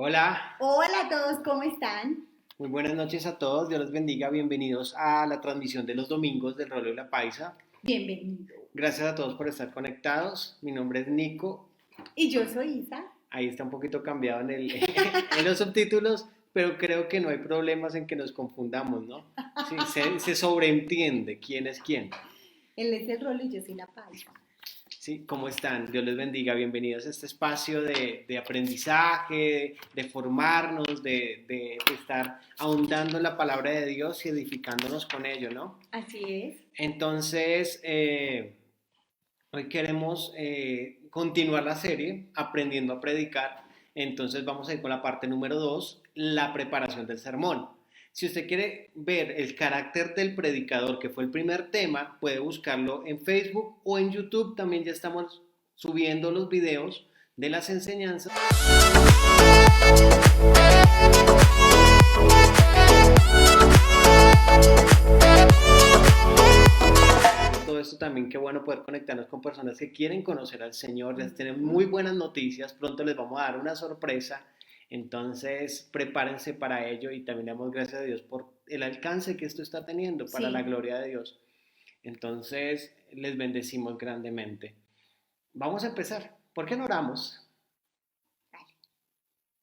Hola, Hola a todos, ¿cómo están? muy buenas noches a todos, Dios los bendiga, bienvenidos a la transmisión de los domingos del Rolo y la Paisa. Bienvenidos. Gracias a todos por estar conectados, mi nombre es Nico, Y yo soy Isa. ahí está un poquito cambiado en los subtítulos, pero creo que no hay problemas en que nos confundamos, ¿no? Sí, se sobreentiende quién es quién. Él es el rolo y yo soy la paisa. Sí, ¿cómo están? Dios les bendiga. Bienvenidos a este espacio de aprendizaje, de formarnos, de estar ahondando en la palabra de Dios y edificándonos con ello, ¿no? Así es. Entonces, hoy queremos continuar la serie aprendiendo a predicar. Entonces vamos a ir con la parte número 2, la preparación del sermón. Si usted quiere ver el carácter del predicador, que fue el primer tema, puede buscarlo en Facebook o en YouTube. También ya estamos subiendo los videos de las enseñanzas. Todo esto también, qué bueno poder conectarnos con personas que quieren conocer al Señor, les tienen muy buenas noticias, pronto les vamos a dar una sorpresa, entonces prepárense para ello y también damos gracias a Dios por el alcance que esto está teniendo para la Sí. gloria de Dios. Entonces les bendecimos grandemente. Vamos a empezar. ¿Por qué no oramos? Vale.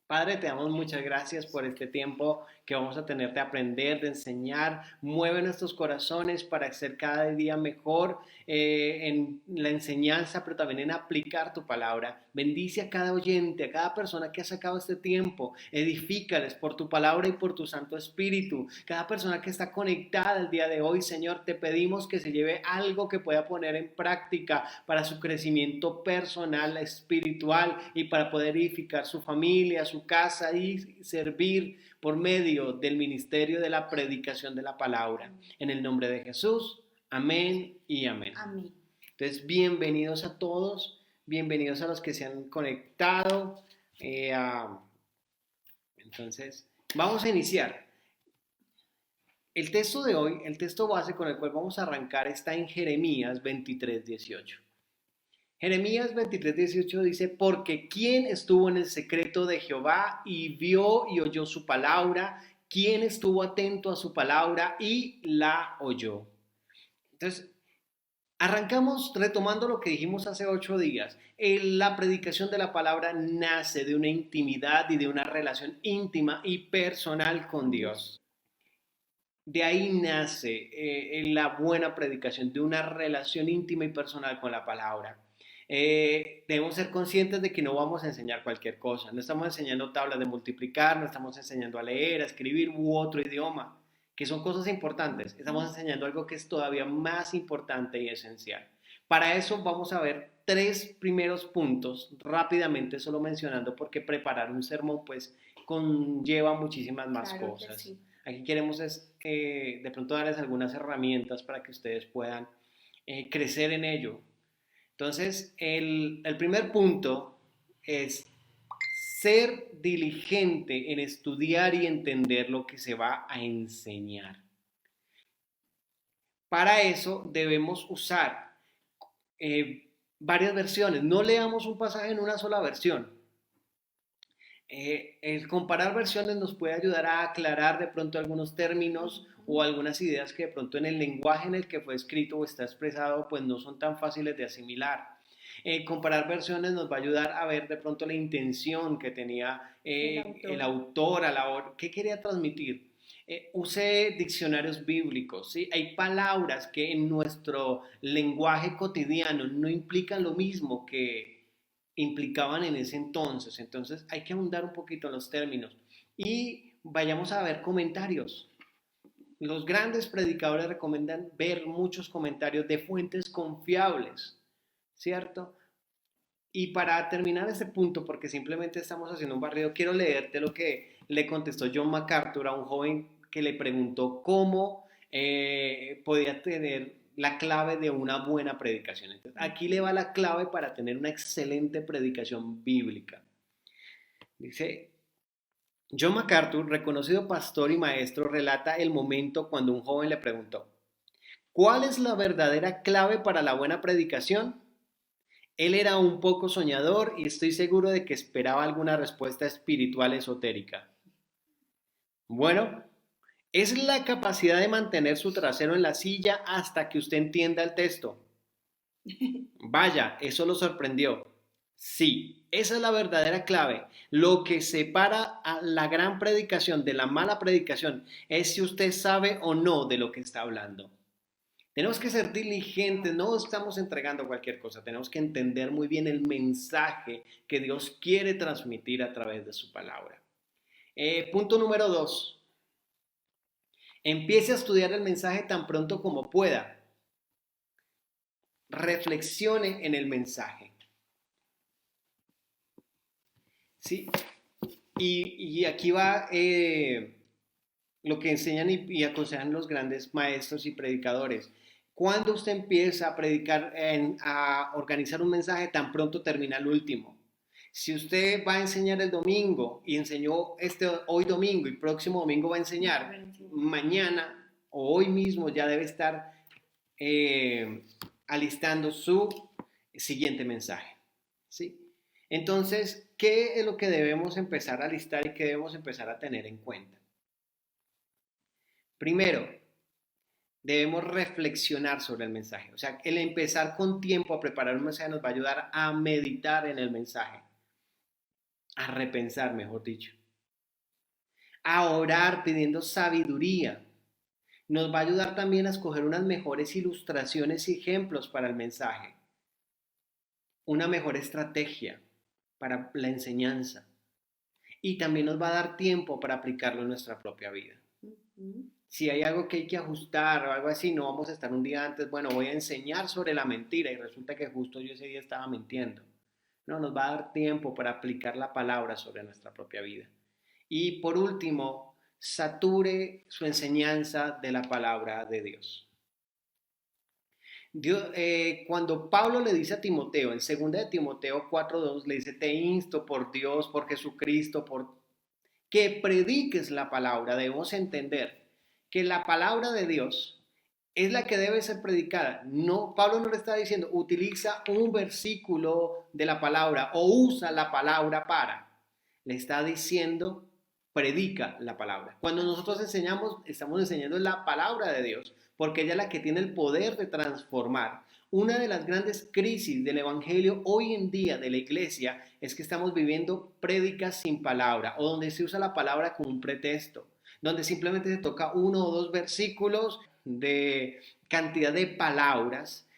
Padre, te damos muchas gracias por este tiempo que vamos a tener de aprender, de enseñar. Mueve nuestros corazones para ser cada día mejor en la enseñanza, pero también en aplicar tu palabra. Bendice a cada oyente, a cada persona que ha sacado este tiempo. Edifícales por tu palabra y por tu Santo Espíritu. Cada persona que está conectada el día de hoy, Señor, te pedimos que se lleve algo que pueda poner en práctica para su crecimiento personal, espiritual y para poder edificar su familia, su casa y servir por medio del ministerio de la predicación de la palabra. En el nombre de Jesús, amén y amén. Amén. Entonces, bienvenidos a todos, bienvenidos a los que se han conectado. Entonces, vamos a iniciar. El texto de hoy, el texto base con el cual vamos a arrancar está en Jeremías 23:18. Jeremías 23:18 dice, porque ¿quién estuvo en el secreto de Jehová y vio y oyó su palabra? ¿Quién estuvo atento a su palabra y la oyó? Entonces, arrancamos retomando lo que dijimos hace 8 días. La predicación de la palabra nace de una intimidad y de una relación íntima y personal con Dios. De ahí nace la buena predicación, de una relación íntima y personal con la palabra. Debemos ser conscientes de que no vamos a enseñar cualquier cosa. No estamos enseñando tablas de multiplicar, no estamos enseñando a leer, a escribir u otro idioma, que son cosas importantes. Estamos enseñando algo que es todavía más importante y esencial. Para eso vamos a ver 3 primeros puntos rápidamente, solo mencionando, porque preparar un sermón pues conlleva muchísimas más Claro que cosas. sí. Aquí queremos es, de pronto darles algunas herramientas para que ustedes puedan crecer en ello. Entonces, el primer punto es ser diligente en estudiar y entender lo que se va a enseñar. Para eso debemos usar varias versiones. No leamos un pasaje en una sola versión. El comparar versiones nos puede ayudar a aclarar de pronto algunos términos o algunas ideas que de pronto en el lenguaje en el que fue escrito o está expresado pues no son tan fáciles de asimilar. Comparar versiones nos va a ayudar a ver de pronto la intención que tenía el autor a la hora, qué quería transmitir. Use diccionarios bíblicos, ¿sí? Hay palabras que en nuestro lenguaje cotidiano no implican lo mismo que implicaban en ese entonces. Entonces hay que ahondar un poquito en los términos y vayamos a ver comentarios. Los grandes predicadores recomiendan ver muchos comentarios de fuentes confiables, ¿cierto? Y para terminar este punto, porque simplemente estamos haciendo un barrido, quiero leerte lo que le contestó John MacArthur a un joven que le preguntó cómo podía tener la clave de una buena predicación. Entonces, aquí le va la clave para tener una excelente predicación bíblica. Dice, John MacArthur, reconocido pastor y maestro, relata el momento cuando un joven le preguntó, ¿cuál es la verdadera clave para la buena predicación? Él era un poco soñador y estoy seguro de que esperaba alguna respuesta espiritual esotérica. Bueno, es la capacidad de mantener su trasero en la silla hasta que usted entienda el texto. Vaya, eso lo sorprendió. Sí, esa es la verdadera clave. Lo que separa a la gran predicación de la mala predicación es si usted sabe o no de lo que está hablando. Tenemos que ser diligentes, no estamos entregando cualquier cosa, tenemos que entender muy bien el mensaje que Dios quiere transmitir a través de su palabra. Punto número 2. Empiece a estudiar el mensaje tan pronto como pueda. Reflexione en el mensaje. ¿Sí? Y aquí va lo que enseñan y aconsejan los grandes maestros y predicadores. Cuando usted empieza a predicar, a organizar un mensaje, tan pronto termina el último. Si usted va a enseñar el domingo y enseñó hoy domingo y próximo domingo va a enseñar, mañana o hoy mismo ya debe estar alistando su siguiente mensaje. ¿Sí? Entonces, ¿qué es lo que debemos empezar a listar y qué debemos empezar a tener en cuenta? Primero, debemos reflexionar sobre el mensaje. O sea, el empezar con tiempo a preparar un mensaje nos va a ayudar a meditar en el mensaje, a repensar, mejor dicho, a orar pidiendo sabiduría. Nos va a ayudar también a escoger unas mejores ilustraciones y ejemplos para el mensaje, una mejor estrategia para la enseñanza y también nos va a dar tiempo para aplicarlo en nuestra propia vida. Si hay algo que hay que ajustar o algo así, no vamos a estar un día antes, bueno, voy a enseñar sobre la mentira y resulta que justo yo ese día estaba mintiendo. No, nos va a dar tiempo para aplicar la palabra sobre nuestra propia vida. Y por último, sature su enseñanza de la palabra de Dios. Cuando Pablo le dice a Timoteo, en 2 de Timoteo 4:2, le dice, te insto por Dios, por Jesucristo, por que prediques la palabra. Debemos entender que la palabra de Dios es la que debe ser predicada. No, Pablo no le está diciendo, utiliza un versículo de la palabra o usa la palabra para. Le está diciendo, predica la palabra. Cuando nosotros enseñamos, estamos enseñando la palabra de Dios, porque ella es la que tiene el poder de transformar. Una de las grandes crisis del evangelio hoy en día de la iglesia es que estamos viviendo prédicas sin palabra o donde se usa la palabra como un pretexto, donde simplemente se toca uno o dos versículos de cantidad de palabras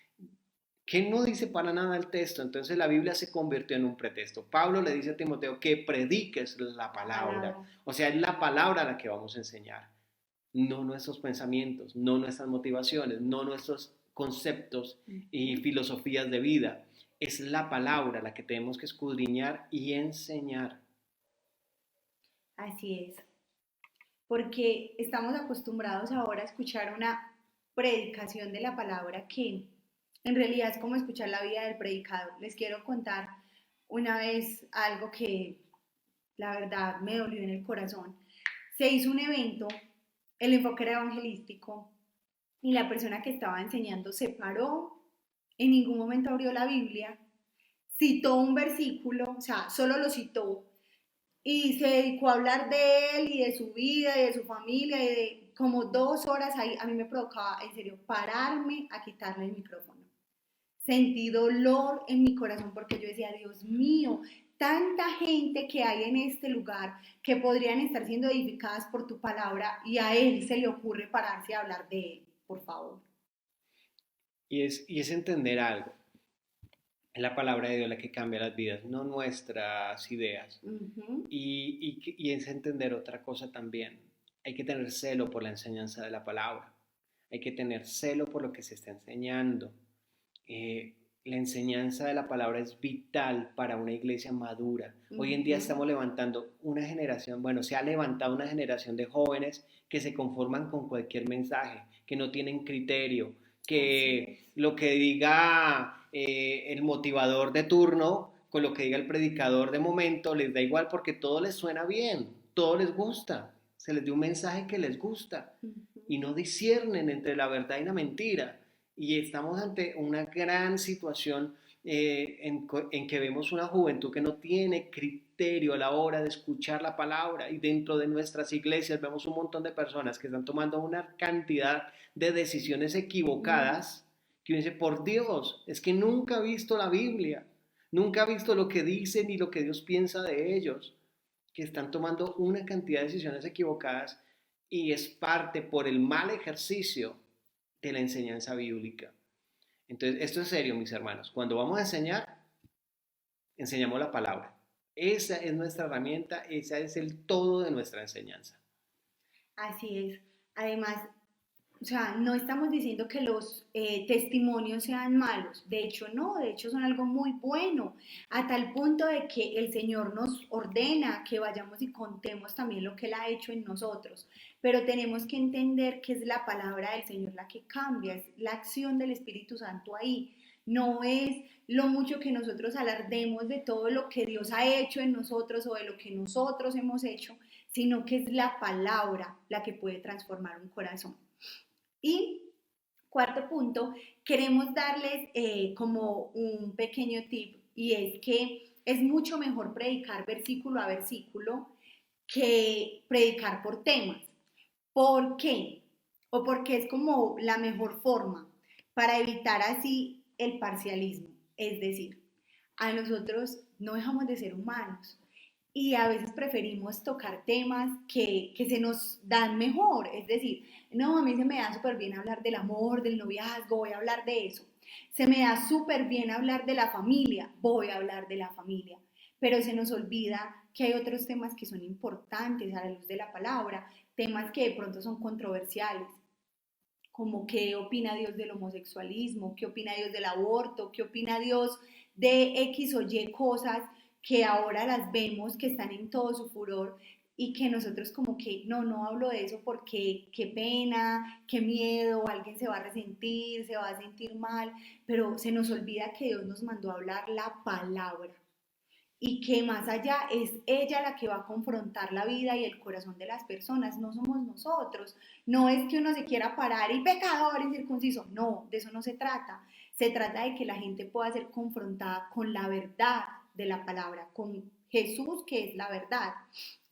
que no dice para nada el texto. Entonces la Biblia se convirtió en un pretexto. Pablo le dice a Timoteo que prediques la palabra. O sea, es la palabra la que vamos a enseñar. No nuestros pensamientos, no nuestras motivaciones, no nuestros conceptos y filosofías de vida. Es la palabra la que tenemos que escudriñar y enseñar. Así es. Porque estamos acostumbrados ahora a escuchar una predicación de la palabra que en realidad es como escuchar la vida del predicador. Les quiero contar una vez algo que la verdad me dolió en el corazón. Se hizo un evento, el enfoque era evangelístico, y la persona que estaba enseñando se paró, en ningún momento abrió la Biblia, citó un versículo, o sea, solo lo citó, y se dedicó a hablar de él y de su vida y de su familia y de como 2 horas ahí. A mí me provocaba en serio pararme a quitarle el micrófono. Sentí dolor en mi corazón porque yo decía, Dios mío, tanta gente que hay en este lugar que podrían estar siendo edificadas por tu palabra y a él se le ocurre pararse a hablar de él, por favor. Y es entender algo. Es la palabra de Dios la que cambia las vidas, no nuestras ideas. Y es entender otra cosa también. Hay que tener celo por la enseñanza de la palabra. Hay que tener celo por lo que se está enseñando. La enseñanza de la palabra es vital para una iglesia madura. Hoy en día estamos levantando una generación, bueno, se ha levantado una generación de jóvenes que se conforman con cualquier mensaje, que no tienen criterio, que lo que diga el motivador de turno, con lo que diga el predicador de momento, les da igual porque todo les suena bien, todo les gusta, se les dio un mensaje que les gusta y no disciernen entre la verdad y la mentira. Y estamos ante una gran situación en que vemos una juventud que no tiene criterio a la hora de escuchar la palabra, y dentro de nuestras iglesias vemos un montón de personas que están tomando una cantidad de decisiones equivocadas, que uno dice, por Dios, es que nunca ha visto la Biblia, nunca ha visto lo que dicen ni lo que Dios piensa de ellos, que están tomando una cantidad de decisiones equivocadas, y es parte por el mal ejercicio de la enseñanza bíblica. Entonces, esto es serio, mis hermanos. Cuando vamos a enseñar, enseñamos la palabra. Esa es nuestra herramienta, ese es el todo de nuestra enseñanza. Así es. Además, o sea, no estamos diciendo que los testimonios sean malos, de hecho no, de hecho son algo muy bueno, a tal punto de que el Señor nos ordena que vayamos y contemos también lo que Él ha hecho en nosotros, pero tenemos que entender que es la palabra del Señor la que cambia, es la acción del Espíritu Santo ahí, no es lo mucho que nosotros alardemos de todo lo que Dios ha hecho en nosotros o de lo que nosotros hemos hecho, sino que es la palabra la que puede transformar un corazón. Y cuarto punto, queremos darles como un pequeño tip, y es que es mucho mejor predicar versículo a versículo que predicar por temas. ¿Por qué? O porque es como la mejor forma para evitar así el parcialismo. Es decir, a nosotros no dejamos de ser humanos y a veces preferimos tocar temas que se nos dan mejor. Es decir, no, a mí se me da súper bien hablar del amor, del noviazgo, voy a hablar de eso. Se me da súper bien hablar de la familia, voy a hablar de la familia. Pero se nos olvida que hay otros temas que son importantes a la luz de la palabra, temas que de pronto son controversiales, como qué opina Dios del homosexualismo, qué opina Dios del aborto, qué opina Dios de X o Y cosas que ahora las vemos que están en todo su furor y que nosotros como que no hablo de eso porque qué pena, qué miedo, alguien se va a resentir, se va a sentir mal, pero se nos olvida que Dios nos mandó a hablar la palabra y que más allá es ella la que va a confrontar la vida y el corazón de las personas, no somos nosotros. No es que uno se quiera parar y pecador, incircunciso, no, de eso no se trata. Se trata de que la gente pueda ser confrontada con la verdad de la palabra, con Jesús que es la verdad.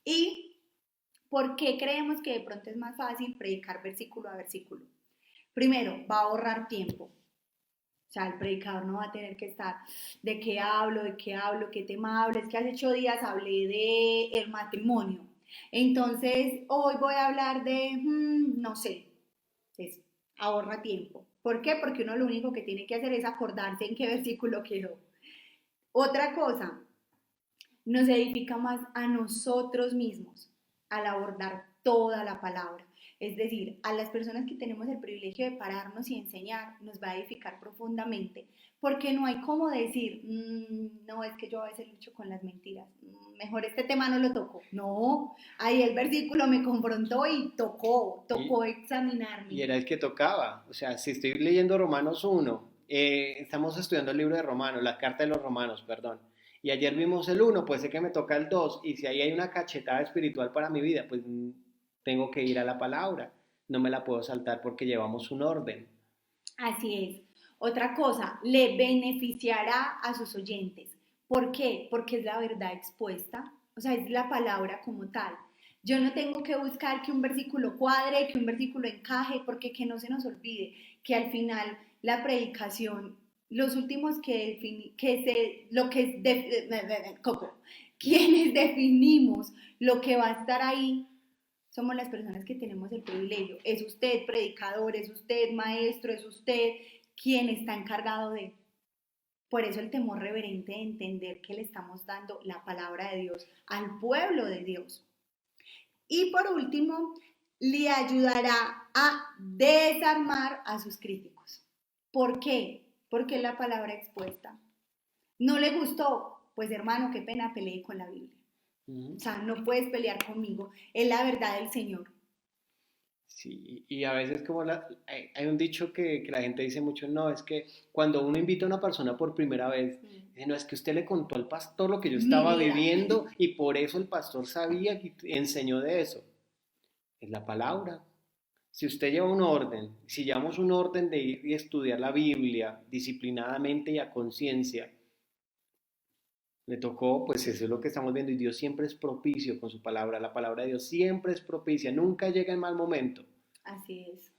¿Y por qué creemos que de pronto es más fácil predicar versículo a versículo? Primero, va a ahorrar tiempo. O sea, el predicador no va a tener que estar de qué hablo, qué tema hablo. Es que hace 8 días hablé de el matrimonio. Entonces, hoy voy a hablar de, no sé, es, ahorra tiempo. ¿Por qué? Porque uno lo único que tiene que hacer es acordarse en qué versículo quedó. Otra cosa, nos edifica más a nosotros mismos al abordar toda la palabra. Es decir, a las personas que tenemos el privilegio de pararnos y enseñar, nos va a edificar profundamente, porque no hay como decir, no, es que yo a veces lucho con las mentiras, mejor este tema no lo toco. No, ahí el versículo me confrontó y tocó examinarme. Y era el que tocaba. O sea, si estoy leyendo Romanos 1, estamos estudiando el libro de Romanos, la carta de los Romanos, perdón. Y ayer vimos el 1, pues sé que me toca el 2. Y si ahí hay una cachetada espiritual para mi vida, pues tengo que ir a la palabra. No me la puedo saltar porque llevamos un orden. Así es. Otra cosa, le beneficiará a sus oyentes. ¿Por qué? Porque es la verdad expuesta, o sea, es la palabra como tal. Yo no tengo que buscar que un versículo cuadre, que un versículo encaje, porque que no se nos olvide que al final la predicación, los últimos lo que es Coco, quienes definimos lo que va a estar ahí somos las personas que tenemos el privilegio. Es usted predicador, es usted maestro, es usted quien está encargado de. Por eso el temor reverente de entender que le estamos dando la palabra de Dios al pueblo de Dios. Y por último, le ayudará a desarmar a sus críticos. ¿Por qué? Porque es la palabra expuesta. ¿No le gustó? Pues hermano, qué pena, peleé con la Biblia. O sea, no puedes pelear conmigo, es la verdad del Señor. Sí, y a veces como hay un dicho que la gente dice mucho, no, es que cuando uno invita a una persona por primera vez, dice, no, es que usted le contó al pastor lo que yo Mi estaba vida. viviendo y por eso el pastor sabía que enseñó de eso. Es la palabra. si usted lleva un orden, si llevamos un orden de ir y estudiar la Biblia disciplinadamente y a conciencia, le tocó, pues eso es lo que estamos viendo, y Dios siempre es propicio con su palabra, la palabra de Dios siempre es propicia, nunca llega en mal momento. Así es.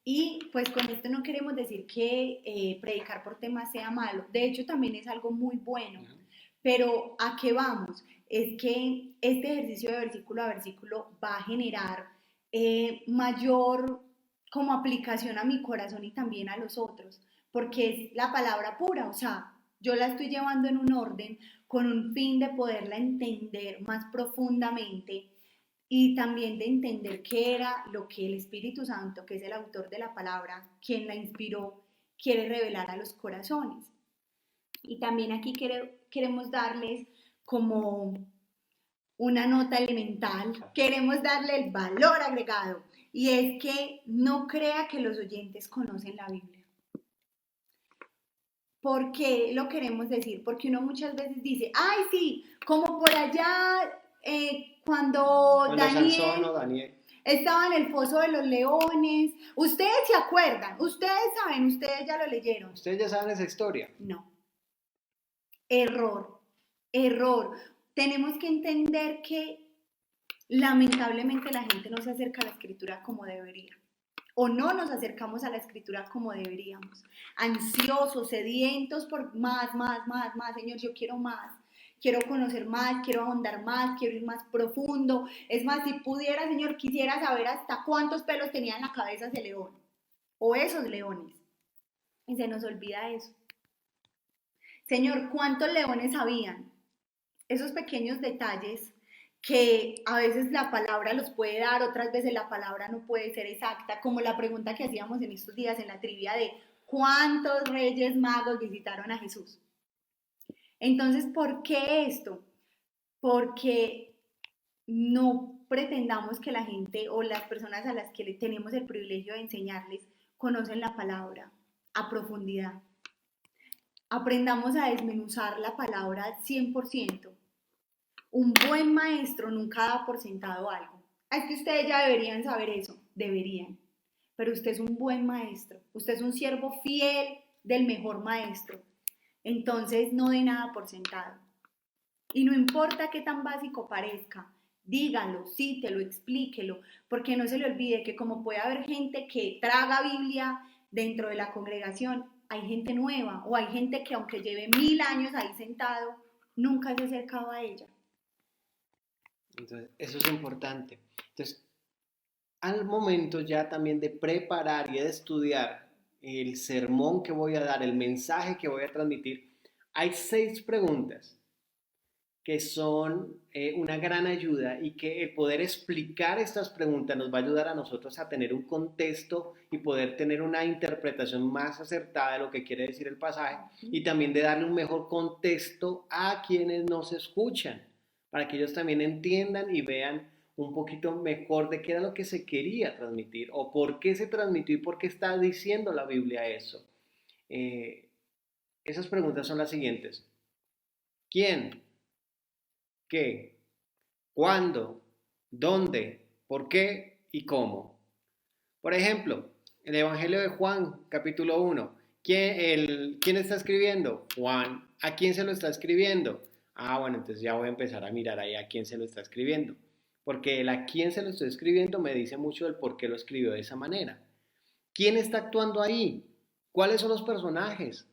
Y pues con esto no queremos decir que predicar por temas sea malo, de hecho también es algo muy bueno, pero ¿a qué vamos? Es que este ejercicio de versículo a versículo va a generar mayor como aplicación a mi corazón y también a los otros, porque es la palabra pura, o sea, yo la estoy llevando en un orden con un fin de poderla entender más profundamente y también de entender qué era lo que el Espíritu Santo, que es el autor de la palabra, quien la inspiró, quiere revelar a los corazones. Y también aquí queremos darles como una nota elemental, queremos darle el valor agregado, y es que no crea que los oyentes conocen la Biblia. ¿Por qué lo queremos decir? Porque uno muchas veces dice, ay sí, como por allá cuando Daniel estaba en el foso de los leones. Ustedes se acuerdan, ustedes saben, ustedes ya lo leyeron. Ustedes ya saben esa historia. No. Error, error. Tenemos que entender que lamentablemente la gente no se acerca a la escritura como debería. O no nos acercamos a la escritura como deberíamos. Ansiosos, sedientos por más, más, más, más. Señor, yo quiero más. Quiero conocer más, quiero ahondar más, quiero ir más profundo. Es más, si pudiera, Señor, quisiera saber hasta cuántos pelos tenía en la cabeza ese león o esos leones. Y se nos olvida eso. Señor, ¿cuántos leones habían? Esos pequeños detalles que a veces la palabra los puede dar, otras veces la palabra no puede ser exacta, como la pregunta que hacíamos en estos días en la trivia de ¿cuántos reyes magos visitaron a Jesús? Entonces, ¿por qué esto? Porque no pretendamos que la gente o las personas a las que le tenemos el privilegio de enseñarles conocen la palabra a profundidad. Aprendamos a desmenuzar la palabra al 100%. Un buen maestro nunca da por sentado algo. Es que ustedes ya deberían saber eso, deberían. Pero usted es un buen maestro, usted es un siervo fiel del mejor maestro. Entonces no dé nada por sentado. Y no importa qué tan básico parezca, dígalo, cítelo, explíquelo, porque no se le olvide que como puede haber gente que traga Biblia dentro de la congregación, hay gente nueva o hay gente que aunque lleve 1000 años ahí sentado, nunca se ha acercado a ella. Entonces, eso es importante. Entonces, al momento ya también de preparar y de estudiar el sermón que voy a dar, el mensaje que voy a transmitir, hay 6 preguntas que son una gran ayuda y que el poder explicar estas preguntas nos va a ayudar a nosotros a tener un contexto y poder tener una interpretación más acertada de lo que quiere decir el pasaje y también de darle un mejor contexto a quienes nos escuchan, para que ellos también entiendan y vean un poquito mejor de qué era lo que se quería transmitir o por qué se transmitió y por qué está diciendo la Biblia eso. Esas preguntas son las siguientes. ¿Quién? ¿Qué? ¿Cuándo? ¿Dónde? ¿Por qué? ¿Y cómo? Por ejemplo, el Evangelio de Juan, capítulo 1. ¿Quién está escribiendo? Juan. ¿A quién se lo está escribiendo? Bueno, entonces ya voy a empezar a mirar ahí a quién se lo está escribiendo. Porque el a quién se lo estoy escribiendo me dice mucho del por qué lo escribió de esa manera. ¿Quién está actuando ahí? ¿Cuáles son los personajes?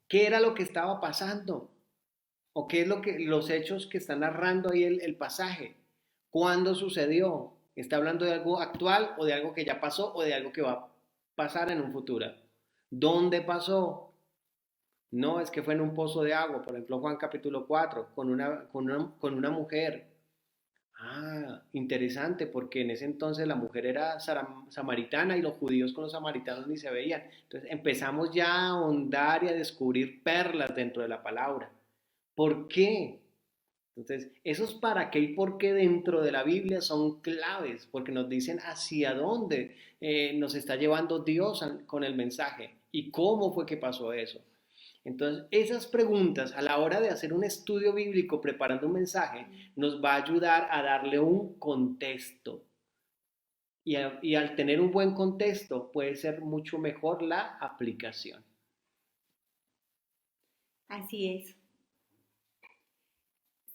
¿Qué era lo que estaba pasando? ¿O qué es los hechos que están narrando ahí el pasaje? ¿Cuándo sucedió? ¿Está hablando de algo actual o de algo que ya pasó o de algo que va a pasar en un futuro? ¿Dónde pasó? No, es que fue en un pozo de agua, por ejemplo, Juan capítulo 4, con una mujer. Interesante, porque en ese entonces la mujer era samaritana y los judíos con los samaritanos ni se veían. Entonces empezamos ya a ahondar y a descubrir perlas dentro de la palabra. ¿Por qué? Entonces, esos para qué y por qué dentro de la Biblia son claves, porque nos dicen hacia dónde nos está llevando Dios con el mensaje y cómo fue que pasó eso. Entonces, esas preguntas a la hora de hacer un estudio bíblico preparando un mensaje nos va a ayudar a darle un contexto, y al tener un buen contexto puede ser mucho mejor la aplicación. Así es.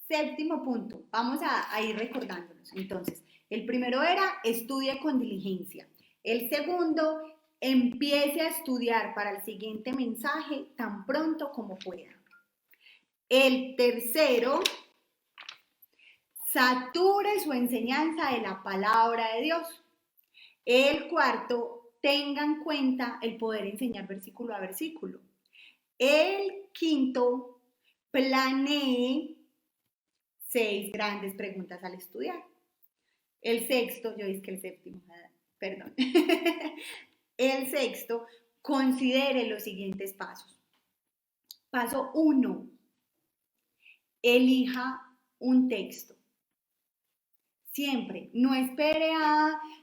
Séptimo punto, vamos a ir recordándonos. Entonces, el primero era estudie con diligencia. El segundo, empiece a estudiar para el siguiente mensaje tan pronto como pueda. El tercero, sature su enseñanza de la palabra de Dios. El cuarto, tenga en cuenta el poder enseñar versículo a versículo. El quinto, planee 6 grandes preguntas al estudiar. El sexto, yo dije que el séptimo, perdón. El sexto, considere los siguientes pasos. Paso 1, elija un texto. Siempre, no espere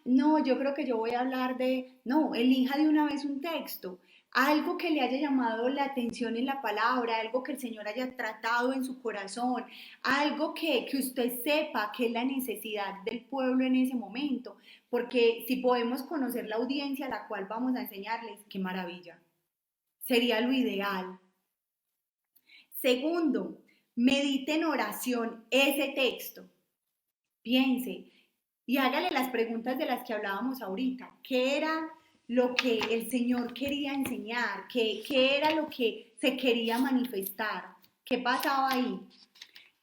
no, yo creo que yo voy a hablar no, elija de una vez un texto. Algo que le haya llamado la atención en la palabra, algo que el Señor haya tratado en su corazón, algo que usted sepa que es la necesidad del pueblo en ese momento, porque si podemos conocer la audiencia a la cual vamos a enseñarles, qué maravilla, sería lo ideal. Segundo, medite en oración ese texto, piense y hágale las preguntas de las que hablábamos ahorita, ¿qué era lo que el Señor quería enseñar? ¿Qué era lo que se quería manifestar? ¿Qué pasaba ahí?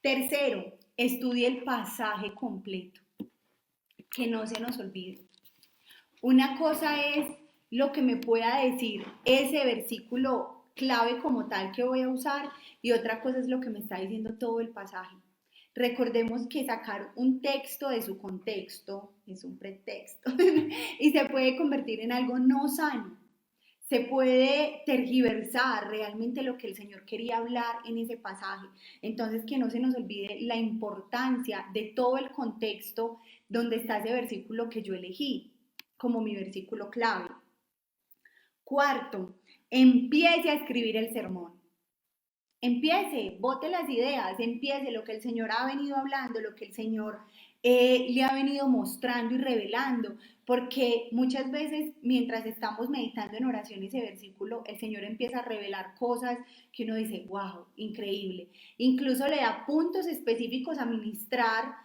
Tercero, estudie el pasaje completo, que no se nos olvide. Una cosa es lo que me pueda decir ese versículo clave como tal que voy a usar y otra cosa es lo que me está diciendo todo el pasaje. Recordemos que sacar un texto de su contexto es un pretexto y se puede convertir en algo no sano. Se puede tergiversar realmente lo que el Señor quería hablar en ese pasaje. Entonces, que no se nos olvide la importancia de todo el contexto donde está ese versículo que yo elegí como mi versículo clave. Cuarto, empiece a escribir el sermón. Empiece, bote las ideas, empiece lo que el Señor ha venido hablando, lo que el Señor le ha venido mostrando y revelando, porque muchas veces mientras estamos meditando en oración ese versículo, el Señor empieza a revelar cosas que uno dice, wow, increíble. Incluso le da puntos específicos a ministrar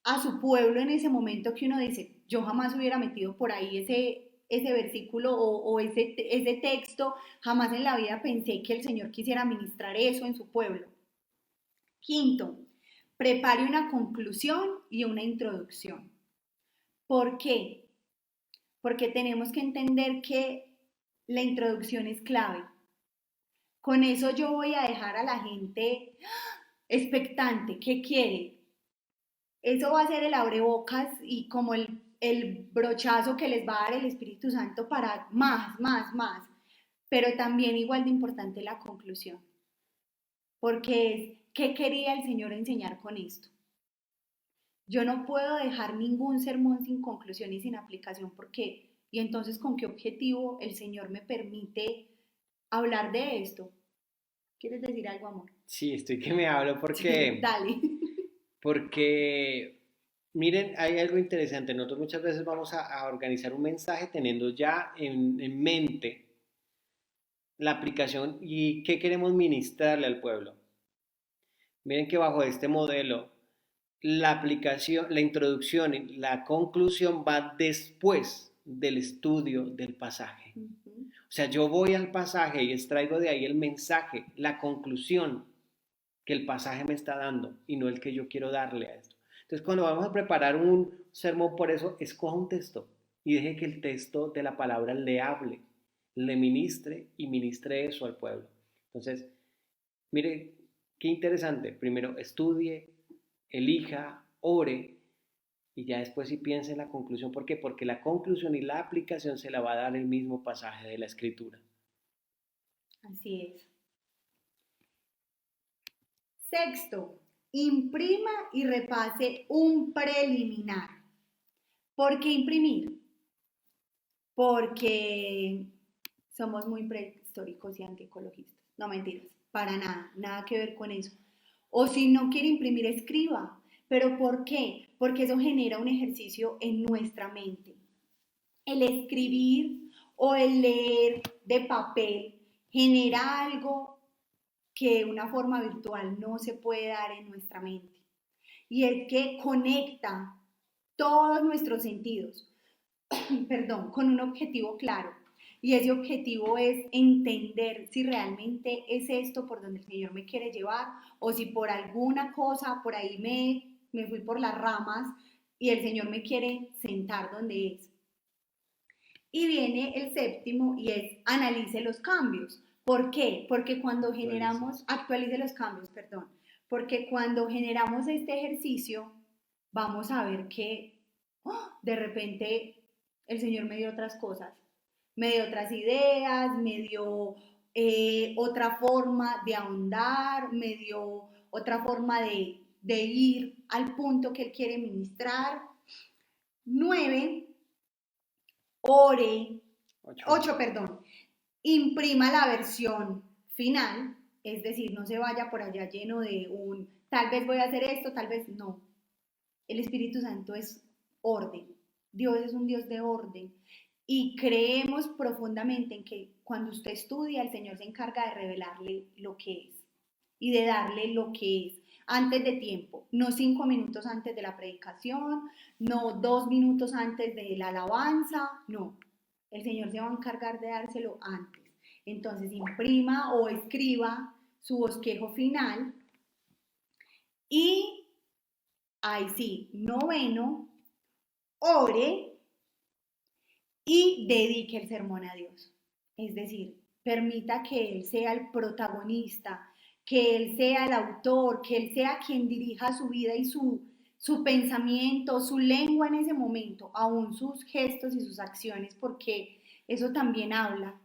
a su pueblo en ese momento que uno dice, yo jamás hubiera metido por ahí ese versículo o ese texto, jamás en la vida pensé que el Señor quisiera ministrar eso en su pueblo. Quinto, prepare una conclusión y una introducción. ¿Por qué? Porque tenemos que entender que la introducción es clave. Con eso yo voy a dejar a la gente expectante. ¿Qué quiere? Eso va a ser el abrebocas y como el brochazo que les va a dar el Espíritu Santo para más, más, más. Pero también igual de importante la conclusión. Porque es, ¿qué quería el Señor enseñar con esto? Yo no puedo dejar ningún sermón sin conclusión y sin aplicación porque, y entonces, ¿con qué objetivo el Señor me permite hablar de esto? ¿Quieres decir algo, amor? Sí, estoy que me hablo Dale. porque, miren, hay algo interesante. Nosotros muchas veces vamos a organizar un mensaje teniendo ya en mente la aplicación y qué queremos ministrarle al pueblo. Miren que bajo este modelo, la aplicación, la introducción y la conclusión va después del estudio del pasaje. O sea, yo voy al pasaje y extraigo de ahí el mensaje, la conclusión que el pasaje me está dando y no el que yo quiero darle a esto. Entonces, cuando vamos a preparar un sermón, por eso, escoja un texto y deje que el texto de la palabra le hable, le ministre y ministre eso al pueblo. Entonces, mire, qué interesante. Primero, estudie, elija, ore y ya después sí piense en la conclusión. ¿Por qué? Porque la conclusión y la aplicación se la va a dar el mismo pasaje de la escritura. Así es. Sexto, imprima y repase un preliminar. ¿Por qué imprimir? Porque somos muy prehistóricos y antiecologistas. No, mentiras, para nada, nada que ver con eso. O si no quiere imprimir, escriba. ¿Pero por qué? Porque eso genera un ejercicio en nuestra mente. el escribir o el leer de papel genera algo que de una forma virtual no se puede dar en nuestra mente. Y es que conecta todos nuestros sentidos, perdón, con un objetivo claro. Y ese objetivo es entender si realmente es esto por donde el Señor me quiere llevar o si por alguna cosa por ahí me fui por las ramas y el Señor me quiere sentar donde es. Y viene el séptimo y es analice los cambios. ¿Por qué? Porque cuando actualice los cambios, perdón, porque cuando generamos este ejercicio, vamos a ver que de repente el Señor me dio otras cosas, me dio otras ideas, me dio otra forma de ahondar, me dio otra forma de ir al punto que Él quiere ministrar. 9, ore. 8, perdón. Imprima la versión final, es decir, no se vaya por allá lleno de tal vez voy a hacer esto, tal vez no. El Espíritu Santo es orden. Dios es un Dios de orden. Y creemos profundamente en que cuando usted estudia, el Señor se encarga de revelarle lo que es y de darle lo que es antes de tiempo, no 5 minutos antes de la predicación, no 2 minutos antes de la alabanza, no. El Señor se va a encargar de dárselo antes. Entonces imprima o escriba su bosquejo final y ahí sí, 9, ore y dedique el sermón a Dios. Es decir, permita que Él sea el protagonista, que Él sea el autor, que Él sea quien dirija su vida y su pensamiento, su lengua en ese momento, aún sus gestos y sus acciones, porque eso también habla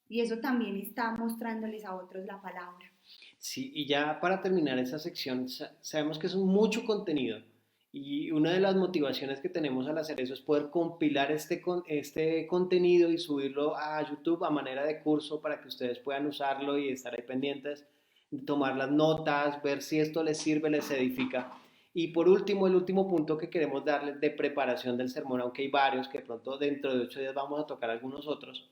y eso también está mostrándoles a otros la palabra. Sí, y ya para terminar esa sección, sabemos que es mucho contenido y una de las motivaciones que tenemos al hacer eso es poder compilar este contenido y subirlo a YouTube a manera de curso para que ustedes puedan usarlo y estar ahí pendientes, tomar las notas, ver si esto les sirve, les edifica. Y por último, el último punto que queremos darles de preparación del sermón, aunque hay varios que pronto dentro de 8 días vamos a tocar algunos otros,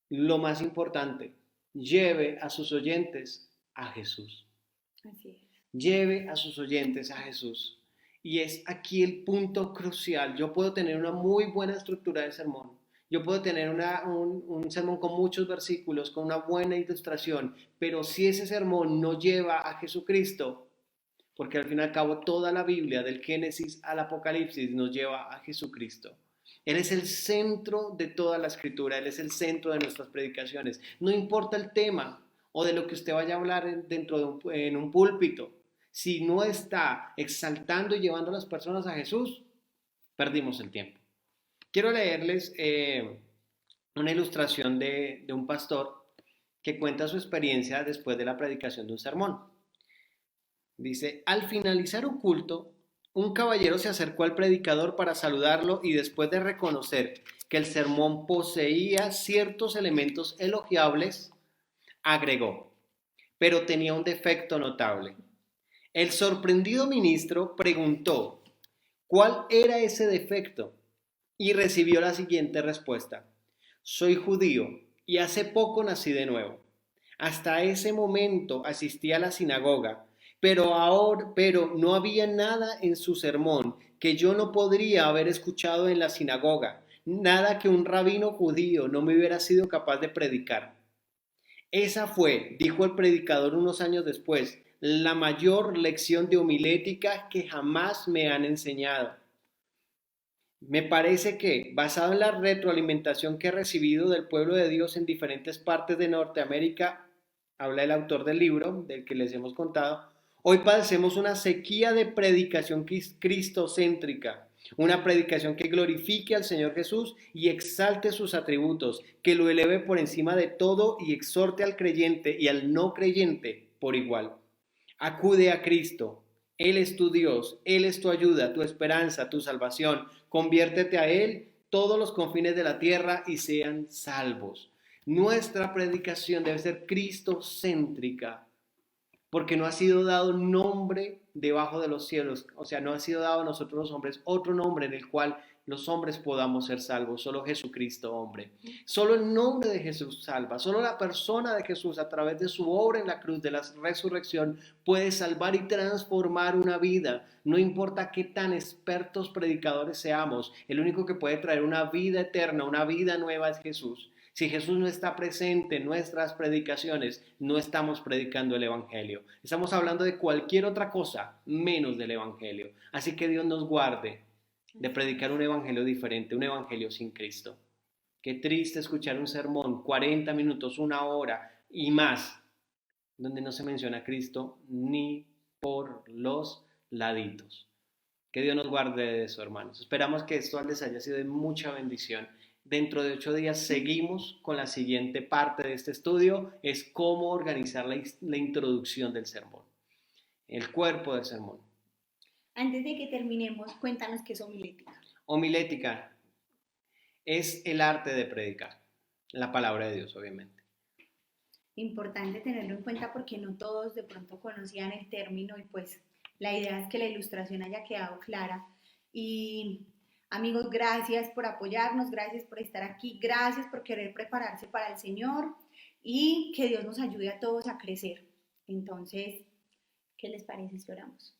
lo más importante, lleve a sus oyentes a Jesús. Así es. Lleve a sus oyentes a Jesús. Y es aquí el punto crucial. Yo puedo tener una muy buena estructura de sermón. Yo puedo tener un sermón con muchos versículos, con una buena ilustración, pero si ese sermón no lleva a Jesucristo, porque al fin y al cabo toda la Biblia, del Génesis al Apocalipsis, nos lleva a Jesucristo. Él es el centro de toda la escritura, Él es el centro de nuestras predicaciones. No importa el tema o de lo que usted vaya a hablar en un púlpito, si no está exaltando y llevando a las personas a Jesús, perdimos el tiempo. Quiero leerles una ilustración de un pastor que cuenta su experiencia después de la predicación de un sermón. Dice, al finalizar un culto, un caballero se acercó al predicador para saludarlo y después de reconocer que el sermón poseía ciertos elementos elogiables, agregó, pero tenía un defecto notable. El sorprendido ministro preguntó, ¿cuál era ese defecto? Y recibió la siguiente respuesta. Soy judío y hace poco nací de nuevo. Hasta ese momento asistí a la sinagoga, pero no había nada en su sermón que yo no podría haber escuchado en la sinagoga, nada que un rabino judío no me hubiera sido capaz de predicar. Esa fue, dijo el predicador unos años después, la mayor lección de homilética que jamás me han enseñado. Me parece que, basado en la retroalimentación que he recibido del pueblo de Dios en diferentes partes de Norteamérica, habla el autor del libro, del que les hemos contado, hoy padecemos una sequía de predicación cristocéntrica, una predicación que glorifique al Señor Jesús y exalte sus atributos, que lo eleve por encima de todo y exhorte al creyente y al no creyente por igual. Acude a Cristo. Él es tu Dios, Él es tu ayuda, tu esperanza, tu salvación. Conviértete a Él, todos los confines de la tierra y sean salvos. Nuestra predicación debe ser cristocéntrica, porque no ha sido dado nombre debajo de los cielos, o sea, no ha sido dado a nosotros los hombres otro nombre en el cual los hombres podamos ser salvos, solo Jesucristo, hombre. Solo el nombre de Jesús salva, solo la persona de Jesús a través de su obra en la cruz de la resurrección puede salvar y transformar una vida. No importa qué tan expertos predicadores seamos, el único que puede traer una vida eterna, una vida nueva es Jesús. Si Jesús no está presente en nuestras predicaciones, no estamos predicando el Evangelio. Estamos hablando de cualquier otra cosa menos del Evangelio. Así que Dios nos guarde de predicar un Evangelio diferente, un Evangelio sin Cristo. Qué triste escuchar un sermón, 40 minutos, una hora y más, donde no se menciona a Cristo ni por los laditos. Que Dios nos guarde de eso, hermanos. Esperamos que esto les haya sido de mucha bendición. Dentro de 8 días seguimos con la siguiente parte de este estudio, es cómo organizar la introducción del sermón, el cuerpo del sermón. Antes de que terminemos, cuéntanos qué es homilética. Homilética es el arte de predicar, la palabra de Dios, obviamente. Importante tenerlo en cuenta porque no todos de pronto conocían el término y pues la idea es que la ilustración haya quedado clara. Y amigos, gracias por apoyarnos, gracias por estar aquí, gracias por querer prepararse para el Señor y que Dios nos ayude a todos a crecer. Entonces, ¿qué les parece si oramos?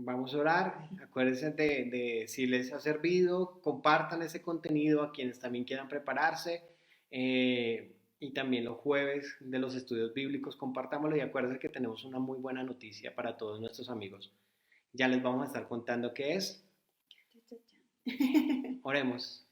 Vamos a orar, acuérdense de si les ha servido, compartan ese contenido a quienes también quieran prepararse y también los jueves de los estudios bíblicos, compartámoslo y acuérdense que tenemos una muy buena noticia para todos nuestros amigos. Ya les vamos a estar contando qué es. Oremos.